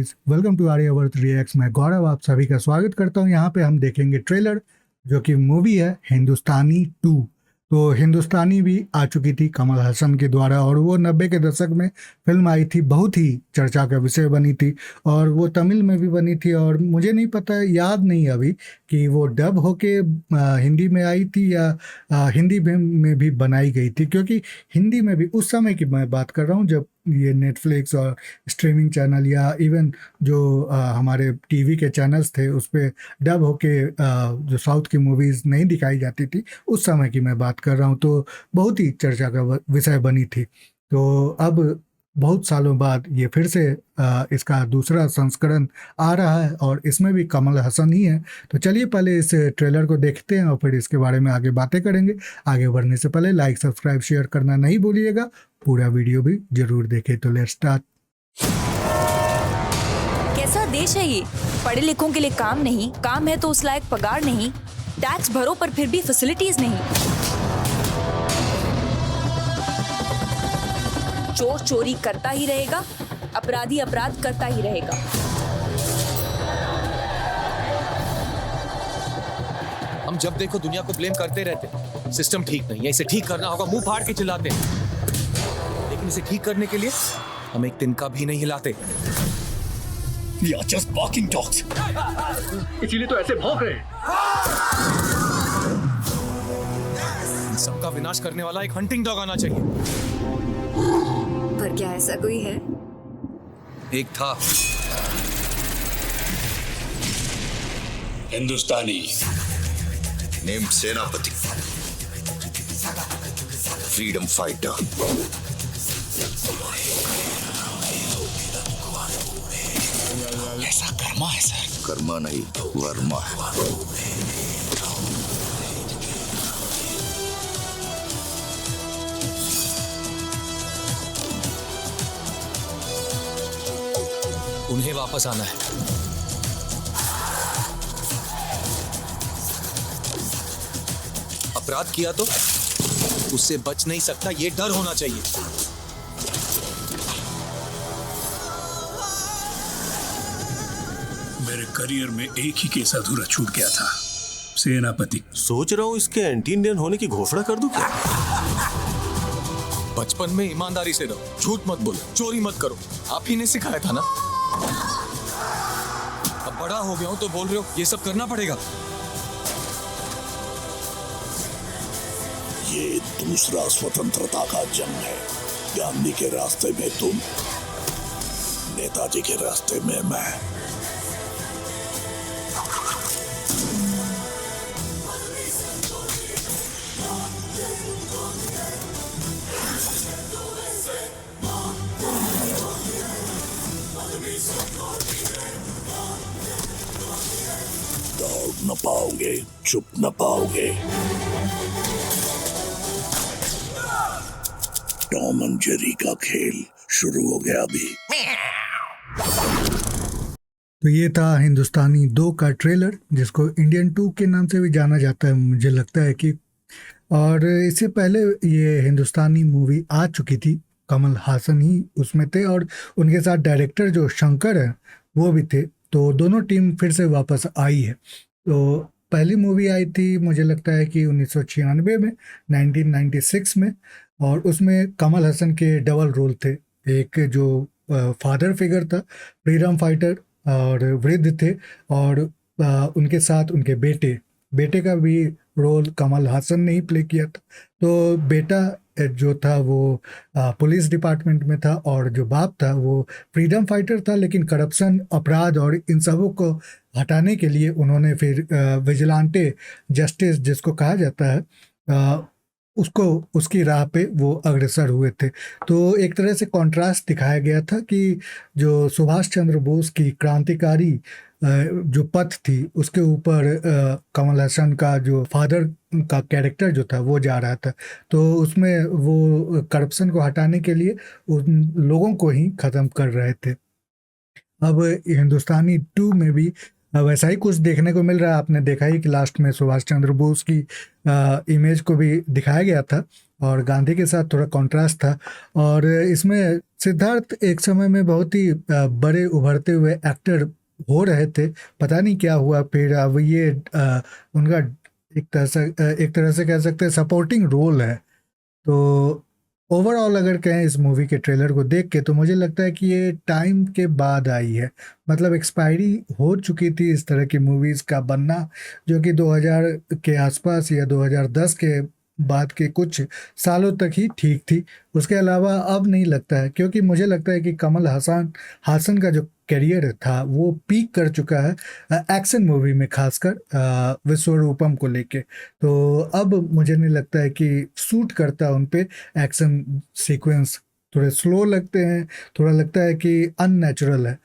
Guys, welcome to Aryavarta reacts. मैं गौरव आप सभी का स्वागत करता हूं। यहाँ पे हम देखेंगे ट्रेलर जो कि मूवी है हिंदुस्तानी 2। तो हिंदुस्तानी भी आ चुकी थी कमल हसन के द्वारा और वो 90 के दशक में फिल्म आई थी, बहुत ही चर्चा का विषय बनी थी और वो तमिल में भी बनी थी। और मुझे नहीं पता, याद नहीं अभी कि वो डब होके हिंदी में आई थी या हिंदी में भी बनाई गई थी, क्योंकि हिंदी में भी उस समय की मैं बात कर रहा हूँ जब ये नेटफ्लिक्स और स्ट्रीमिंग चैनल या इवन जो हमारे टीवी के चैनल्स थे उस पर डब होके जो साउथ की मूवीज़ नहीं दिखाई जाती थी, उस समय की मैं बात कर रहा हूँ। तो बहुत ही चर्चा का विषय बनी थी। तो अब बहुत सालों बाद ये फिर से इसका दूसरा संस्करण आ रहा है और इसमें भी कमल हसन ही है। तो चलिए पहले इस ट्रेलर को देखते हैं और फिर इसके बारे में आगे बातें करेंगे। आगे बढ़ने से पहले लाइक सब्सक्राइब शेयर करना नहीं भूलिएगा, पूरा वीडियो भी जरूर देखें। तो लेट्स स्टार्ट। कैसा देश है ये? पढ़े लिखों के लिए काम नहीं, काम है तो उस लायक पगार नहीं, टैक्स भरो पर फिर भी फैसिलिटीज नहीं। चोर चोरी करता ही रहेगा, अपराधी अपराध करता ही रहेगा। हम जब देखो दुनिया को ब्लेम करते रहते, सिस्टम ठीक नहीं है, इसे ठीक करना होगा, मुंह फाड़ के चिल्लाते हैं। लेकिन इसे ठीक करने के लिए हम एक तिनका भी नहीं हिलाते। We are just barking dogs. इसीलिए तो ऐसे भौंक रहे हैं। इन सबका विनाश करने वाला एक हंटिंग डॉग आना चाहिए। पर क्या ऐसा कोई है? एक था। हिंदुस्तानी named सेनापति, freedom fighter. ऐसा कर्मा है सर। कर्मा नहीं, वर्मा है। उन्हें वापस आना है। अपराध किया तो उससे बच नहीं सकता, ये डर होना चाहिए। मेरे करियर में एक ही केस अधूरा छूट गया था, सेनापति। सोच रहा हूँ इसके एंटी इंडियन होने की घोषणा कर दूं क्या? बचपन में ईमानदारी से रहो, झूठ मत बोलो, चोरी मत करो, आप ही ने सिखाया था ना। अब बड़ा हो गया हूं तो बोल रहे हो ये सब करना पड़ेगा। ये दूसरा स्वतंत्रता का जंग है। गांधी के रास्ते में तुम, नेताजी के रास्ते में मैं। दौड़ न पाओगे, छुप न पाओगे। टॉम एंड जेरी का खेल शुरू हो गया अभी। तो ये था हिंदुस्तानी 2 का ट्रेलर, जिसको इंडियन 2 के नाम से भी जाना जाता है मुझे लगता है कि। और इससे पहले ये हिंदुस्तानी मूवी आ चुकी थी, कमल हासन ही उसमें थे और उनके साथ डायरेक्टर जो शंकर है वो भी थे। तो दोनों टीम फिर से वापस आई है। तो पहली मूवी आई थी मुझे लगता है कि 1996 में, 1996 में, और उसमें कमल हसन के डबल रोल थे। एक जो फादर फिगर था, फ्रीडम फाइटर और वृद्ध थे, और उनके साथ उनके बेटे का भी रोल कमल हासन ने ही प्ले किया था। तो बेटा जो था वो पुलिस डिपार्टमेंट में था और जो बाप था वो फ्रीडम फाइटर था, लेकिन करप्शन, अपराध और इन सबों को हटाने के लिए उन्होंने फिर विजिलेंटे जस्टिस जिसको कहा जाता है उसको, उसकी राह पे वो अग्रसर हुए थे। तो एक तरह से कॉन्ट्रास्ट दिखाया गया था कि जो सुभाष चंद्र बोस की क्रांतिकारी जो पथ थी उसके ऊपर कमल हसन का जो फादर का कैरेक्टर जो था वो जा रहा था। तो उसमें वो करप्शन को हटाने के लिए उन लोगों को ही ख़त्म कर रहे थे। अब हिंदुस्तानी 2 में भी वैसा ही कुछ देखने को मिल रहा है। आपने देखा ही कि लास्ट में सुभाष चंद्र बोस की इमेज को भी दिखाया गया था और गांधी के साथ थोड़ा कॉन्ट्रास्ट था। और इसमें सिद्धार्थ एक समय में बहुत ही बड़े उभरते हुए एक्टर हो रहे थे, पता नहीं क्या हुआ फिर। अब ये उनका एक तरह से कह सकते हैं सपोर्टिंग रोल है। तो ओवरऑल अगर कहें इस मूवी के ट्रेलर को देख के, तो मुझे लगता है कि ये टाइम के बाद आई है। मतलब एक्सपायरी हो चुकी थी इस तरह की मूवीज़ का बनना, जो कि 2000 के आसपास या 2010 के बाद के कुछ सालों तक ही ठीक थी। उसके अलावा अब नहीं लगता है, क्योंकि मुझे लगता है कि कमल हासन का जो करियर था वो पीक कर चुका है एक्शन मूवी में, खासकर विश्वरूपम को लेके। तो अब मुझे नहीं लगता है कि सूट करता उन पे एक्शन सीक्वेंस। थोड़े स्लो लगते हैं, थोड़ा लगता है कि अननेचुरल है।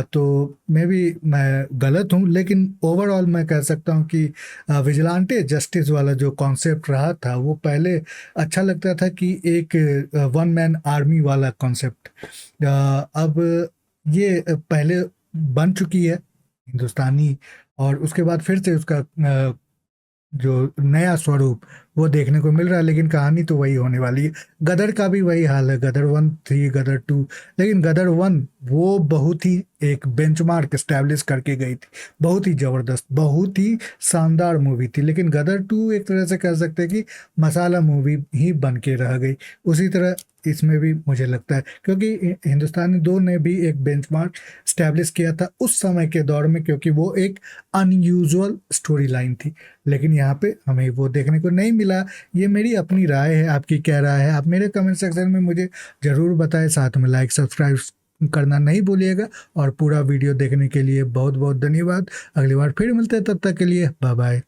तो मैं गलत हूँ, लेकिन ओवरऑल मैं कह सकता हूँ कि विजिलेंटे जस्टिस वाला जो कॉन्सेप्ट रहा था वो पहले अच्छा लगता था, कि एक वन मैन आर्मी वाला कॉन्सेप्ट। अब ये पहले बन चुकी है हिंदुस्तानी, और उसके बाद फिर से उसका जो नया स्वरूप वो देखने को मिल रहा है। लेकिन कहानी तो वही होने वाली है। गदर का भी वही हाल है, गदर 1 थी, गदर 2, लेकिन गदर 1 वो बहुत ही एक बेंचमार्क एस्टैब्लिश करके गई थी, बहुत ही ज़बरदस्त, बहुत ही शानदार मूवी थी। लेकिन गदर 2 एक तरह से कह सकते हैं कि मसाला मूवी ही बन के रह गई। उसी तरह इसमें भी मुझे लगता है, क्योंकि हिंदुस्तानी 2 ने भी एक बेंचमार्क स्टैब्लिश किया था उस समय के दौर में, क्योंकि वो एक अनयूजुअल स्टोरी लाइन थी। लेकिन यहाँ पे हमें वो देखने को नहीं मिला। ये मेरी अपनी राय है, आपकी क्या राय है आप मेरे कमेंट सेक्शन में मुझे ज़रूर बताएं। साथ में लाइक सब्सक्राइब करना नहीं भूलिएगा, और पूरा वीडियो देखने के लिए बहुत बहुत धन्यवाद। अगली बार फिर मिलते हैं, तब तक के लिए बाय बाय।